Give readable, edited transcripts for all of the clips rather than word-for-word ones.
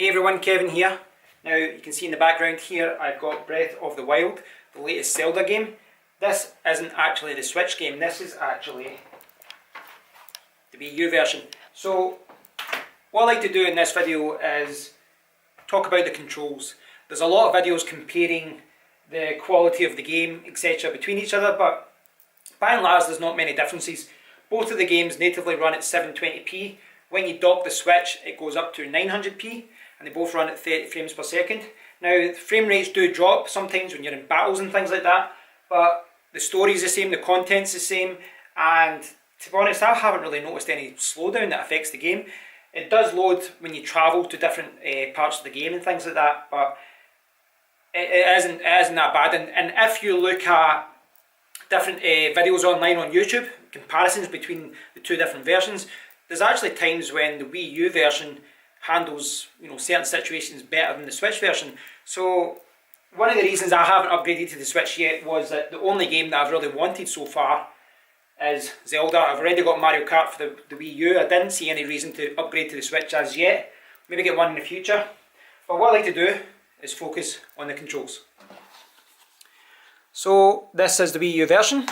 Hey everyone, Kevin here. Now you can see in the background here I've got Breath of the Wild, the latest Zelda game. This isn't actually the Switch game, this is actually the Wii U version. So what I like to do in this video is talk about the controls. There's a lot of videos comparing the quality of the game, etc. between each other, but by and large there's not many differences. Both of the games natively run at 720p. When you dock the Switch it goes up to 900p and they both run at 30 frames per second. Now the frame rates do drop sometimes when you're in battles and things like that, but the story's the same, the content's the same, and to be honest I haven't really noticed any slowdown that affects the game. It does load when you travel to different parts of the game and things like that, but it isn't that bad. And if you look at different videos online on YouTube, comparisons between the two different versions, there's actually times when the Wii U version handles certain situations better than the Switch version. So one of the reasons I haven't upgraded to the Switch yet was that the only game that I've really wanted so far is Zelda. I've already got Mario Kart for the Wii U. I didn't see any reason to upgrade to the Switch as yet. Maybe get one in the future. But what I like to do is focus on the controls. So this is the Wii U version.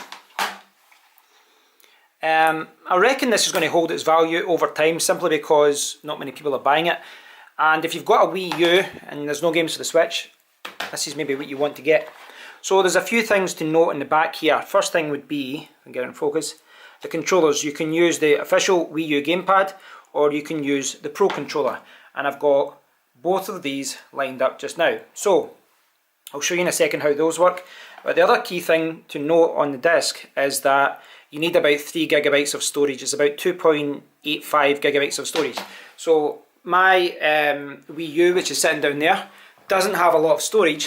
I reckon this is going to hold its value over time simply because not many people are buying it. And if you've got a Wii U and there's no games for the Switch, this is maybe what you want to get. So there's a few things to note in the back here. First thing would be, if I can get in focus, the controllers. You can use the official Wii U gamepad or you can use the Pro controller. And I've got both of these lined up just now. So I'll show you in a second how those work. But the other key thing to note on the disc is that you need about 3 gigabytes of storage. It's about 2.85 gigabytes of storage. So my Wii U, which is sitting down there, doesn't have a lot of storage.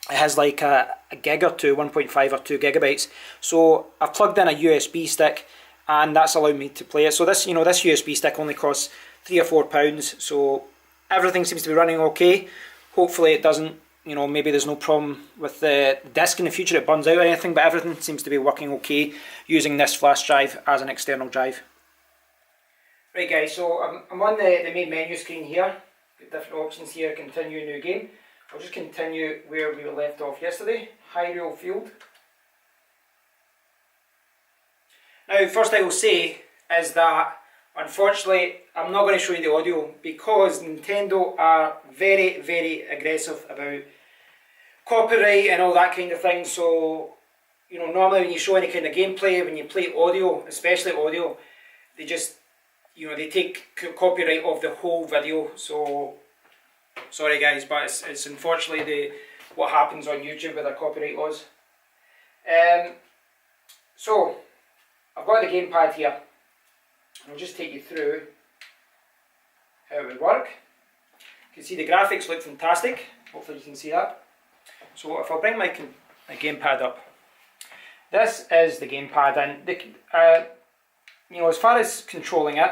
It has like a gig or two, 1.5 or 2 gigabytes. So I've plugged in a USB stick and that's allowed me to play it. So this, this USB stick only costs £3 or £4. So everything seems to be running okay. Hopefully it doesn't, maybe there's no problem with the disc in the future, it burns out or anything, but everything seems to be working okay using this flash drive as an external drive. Right guys, so I'm on the main menu screen here. Got different options here, continue new game. I'll just continue where we were left off yesterday, Hyrule Field. Now first thing I will say is that unfortunately I'm not going to show you the audio because Nintendo are very, very aggressive about copyright and all that kind of thing. So normally when you show any kind of gameplay, when you play audio, especially audio, they just they take copyright of the whole video. So sorry guys, but it's unfortunately what happens on YouTube with their copyright laws. So I've got the gamepad here. I'll just take you through how it would work. You can see the graphics look fantastic. Hopefully you can see that. So if I bring my gamepad up, this is the gamepad, and as far as controlling it,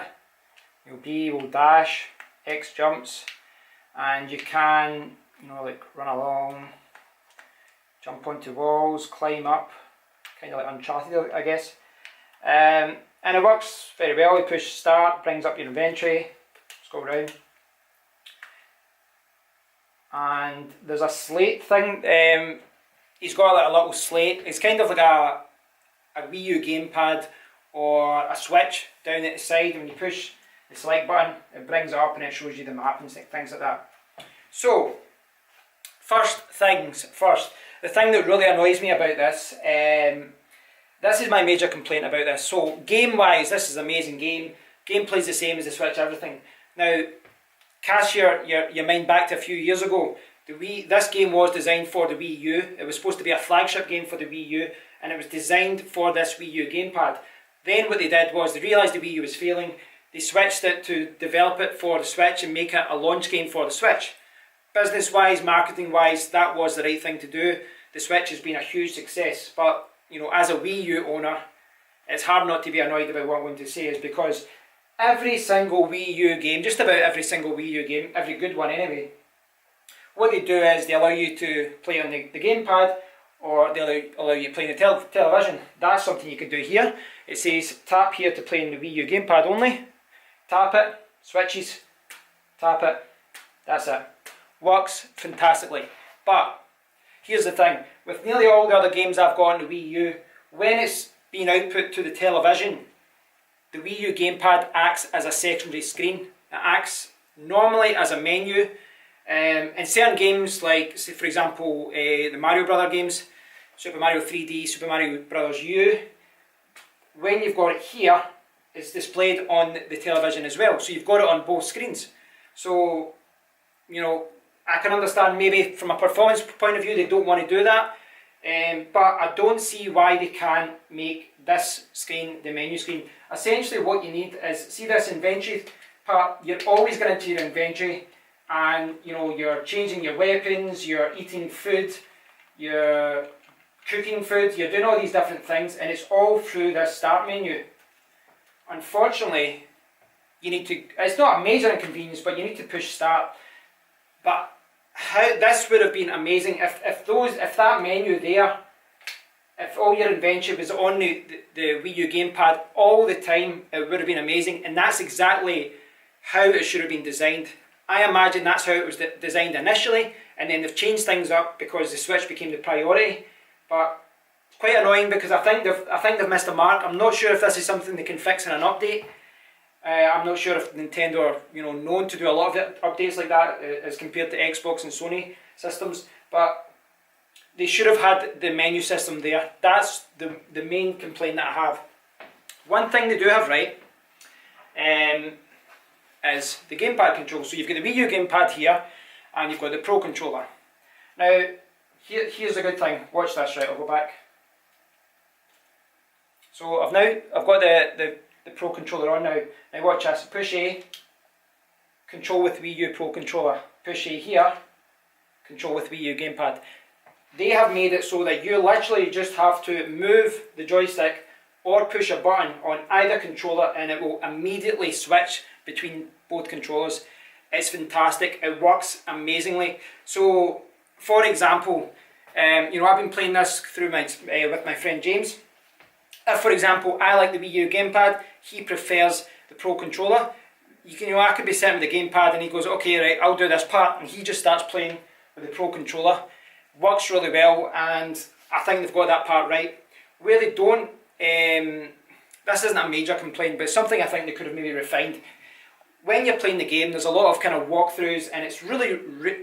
B will dash, X jumps, and you can like run along, jump onto walls, climb up, kind of like Uncharted I guess. And it works very well. You push start, brings up your inventory, scroll around. And there's a slate thing. He's got like a little slate. It's kind of like a Wii U gamepad or a Switch down at the side. When you push the select button, it brings it up and it shows you the map and things like that. So, first things first. The thing that really annoys me about this, this is my major complaint about this. So game wise, this is an amazing game. Gameplay's the same as the Switch, everything. Now, cast your mind back to a few years ago. This game was designed for the Wii U. It was supposed to be a flagship game for the Wii U, and it was designed for this Wii U gamepad. Then what they did was they realised the Wii U was failing. They switched it to develop it for the Switch and make it a launch game for the Switch. Business wise, marketing wise, that was the right thing to do. The Switch has been a huge success, but as a Wii U owner, it's hard not to be annoyed about what I'm going to say, is because every single Wii U game, just about every single Wii U game, every good one anyway, what they do is they allow you to play on the gamepad, or they allow you to play on the television. That's something you can do here. It says tap here to play on the Wii U gamepad only. Tap it, switches, tap it, That's it. Works fantastically. But here's the thing, with nearly all the other games I've got on the Wii U, when it's being output to the television, the Wii U gamepad acts as a secondary screen. It acts normally as a menu. In certain games, like say for example the Mario Brother games, Super Mario 3D, Super Mario Brothers U, when you've got it here, it's displayed on the television as well. So you've got it on both screens. So, you know, I can understand maybe from a performance point of view they don't want to do that. But I don't see why they can't make this screen the menu screen. Essentially what you need is, see this inventory part, you're always going into your inventory and you know you're changing your weapons, you're eating food, you're cooking food, you're doing all these different things, and it's all through this start menu. Unfortunately, you need to, it's not a major inconvenience, but you need to push start. But how this would have been amazing if that menu there, if all your inventory was on the Wii U gamepad all the time, it would have been amazing. And that's exactly how it should have been designed. I imagine that's how it was designed initially, and then they've changed things up because the Switch became the priority. But it's quite annoying because I think they've missed a mark. I'm not sure if this is something they can fix in an update. I'm not sure if Nintendo are known to do a lot of updates like that as compared to Xbox and Sony systems, but they should have had the menu system there. That's the main complaint that I have. One thing they do have right is the gamepad control. So you've got the Wii U gamepad here and you've got the Pro controller. Now here's a good thing, watch this, right, I'll go back. So I've got the Pro controller on now. Now watch this, push A, control with Wii U Pro controller. Push A here, control with Wii U gamepad. They have made it so that you literally just have to move the joystick or push a button on either controller and it will immediately switch between both controllers. It's fantastic, it works amazingly. So for example, I've been playing this through with my friend James. If, for example, I like the Wii U gamepad, he prefers the Pro controller. I could be sitting with the gamepad and he goes, okay, right, I'll do this part, and he just starts playing with the Pro controller. Works really well, and I think they've got that part right. Where they don't, this isn't a major complaint, but it's something I think they could have maybe refined. When you're playing the game, there's a lot of kind of walkthroughs, and it's really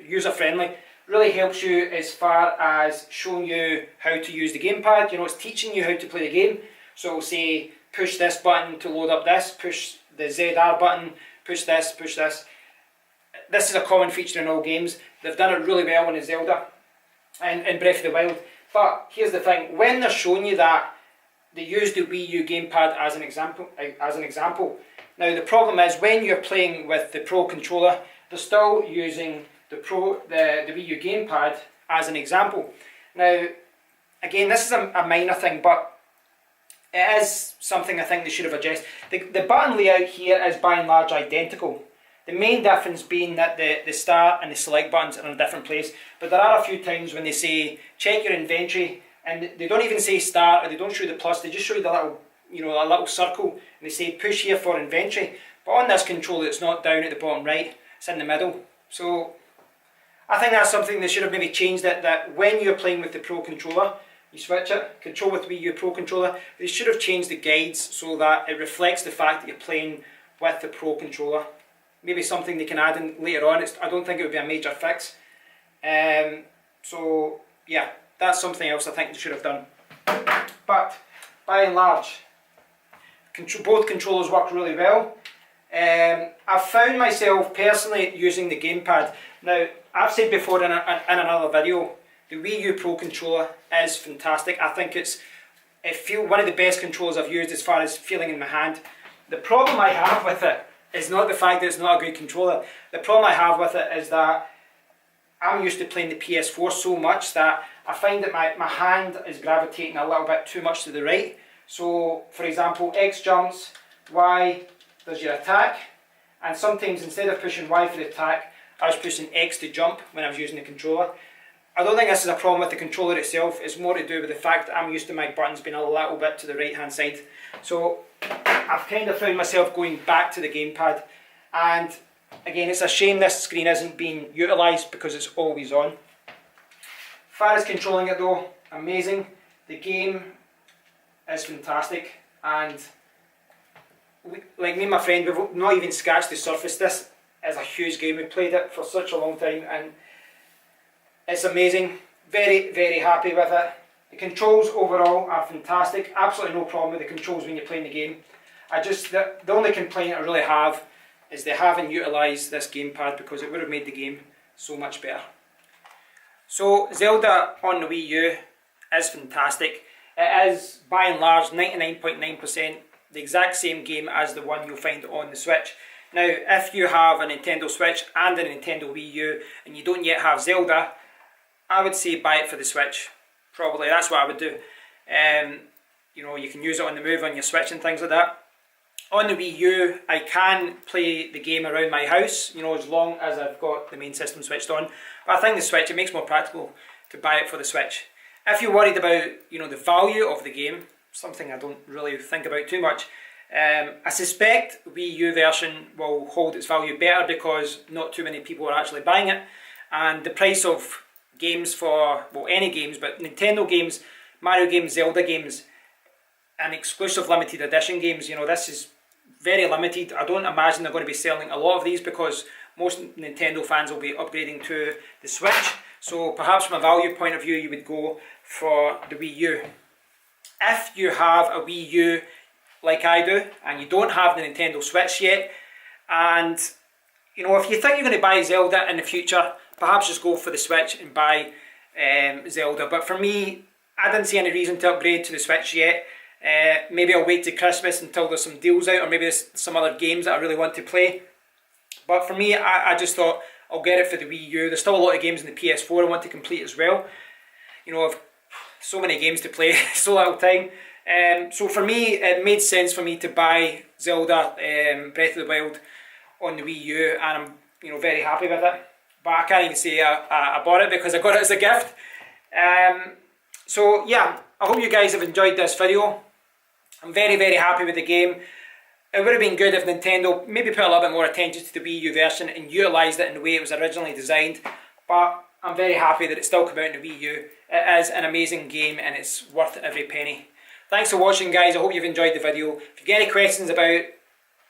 user-friendly. Really helps you as far as showing you how to use the gamepad. It's teaching you how to play the game. So it'll say, push this button to load up this, push the ZR button, push this, push this. This is a common feature in all games. They've done it really well in Zelda and in Breath of the Wild. But here's the thing, when they're showing you that, they use the Wii U gamepad as an example. Now the problem is, when you're playing with the Pro controller, they're still using the Wii U gamepad as an example. Now, again, this is a minor thing, but it is something I think they should have addressed. The button layout here is by and large identical. The main difference being that the start and the select buttons are in a different place. But there are a few times when they say check your inventory, and they don't even say start, or they don't show you the plus. They just show you the little, a little circle, and they say push here for inventory. But on this controller, it's not down at the bottom right; it's in the middle. So I think that's something they should have maybe changed, that when you're playing with the Pro controller, you switch it, control with Wii U Pro controller. They should have changed the guides so that it reflects the fact that you're playing with the Pro controller. Maybe something they can add in later on. I don't think it would be a major fix. So yeah, that's something else I think they should have done. But by and large, both controllers work really well. I've found myself personally using the gamepad. Now, I've said before in another video, the Wii U Pro controller is fantastic. I think it's one of the best controllers I've used as far as feeling in my hand. The problem I have with it is not the fact that it's not a good controller. The problem I have with it is that I'm used to playing the PS4 so much that I find that my hand is gravitating a little bit too much to the right. So, for example, X jumps, Y does your attack, and sometimes instead of pushing Y for the attack, I was pushing X to jump when I was using the controller. I don't think this is a problem with the controller itself. It's more to do with the fact that I'm used to my buttons being a little bit to the right hand side. So I've kind of found myself going back to the gamepad, and Again, it's a shame this screen isn't being utilised because it's always on. As far as controlling it though, amazing. The game is fantastic, and like me and my friend, we've not even scratched the surface. This is a huge game. We played it for such a long time and it's amazing. Very, very happy with it. The controls overall are fantastic. Absolutely no problem with the controls when you're playing the game. The only complaint I really have is they haven't utilised this gamepad, because it would have made the game so much better. So Zelda on the Wii U is fantastic. It is by and large 99.9% the exact same game as the one you'll find on the Switch. Now if you have a Nintendo Switch and a Nintendo Wii U and you don't yet have Zelda, I would say buy it for the Switch. Probably, that's what I would do. You know, you can use it on the move on your Switch and things like that. On the Wii U, I can play the game around my house, you know, as long as I've got the main system switched on. But I think the Switch, it makes more practical to buy it for the Switch. If you're worried about, you know, the value of the game, something I don't really think about too much, I suspect the Wii U version will hold its value better because not too many people are actually buying it. And the price of games for, well, any games, but Nintendo games, Mario games, Zelda games, and exclusive limited edition games, you know, this is very limited. I don't imagine they're going to be selling a lot of these because most Nintendo fans will be upgrading to the Switch. So perhaps from a value point of view, you would go for the Wii U. If you have a Wii U like I do, and you don't have the Nintendo Switch yet, and you know, if you think you're going to buy Zelda in the future, perhaps just go for the Switch and buy Zelda. But for me, I didn't see any reason to upgrade to the Switch yet. Maybe I'll wait till Christmas until there's some deals out, or maybe there's some other games that I really want to play. But for me, I just thought I'll get it for the Wii U. There's still a lot of games in the PS4 I want to complete as well. You know, I've so many games to play, so little time. So for me, it made sense for me to buy Zelda Breath of the Wild on the Wii U, and I'm, you know, very happy with it. But I can't even say I bought it because I got it as a gift. So yeah, I hope you guys have enjoyed this video. I'm very, very happy with the game. It would have been good if Nintendo maybe put a little bit more attention to the Wii U version and utilised it in the way it was originally designed. But I'm very happy that it still came out in the Wii U. It is an amazing game and it's worth every penny. Thanks for watching, guys. I hope you've enjoyed the video. If you get any questions about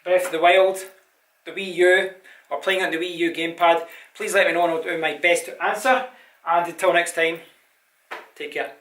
Breath of the Wild, the Wii U, or playing on the Wii U gamepad, please let me know and I'll do my best to answer. And until next time, take care.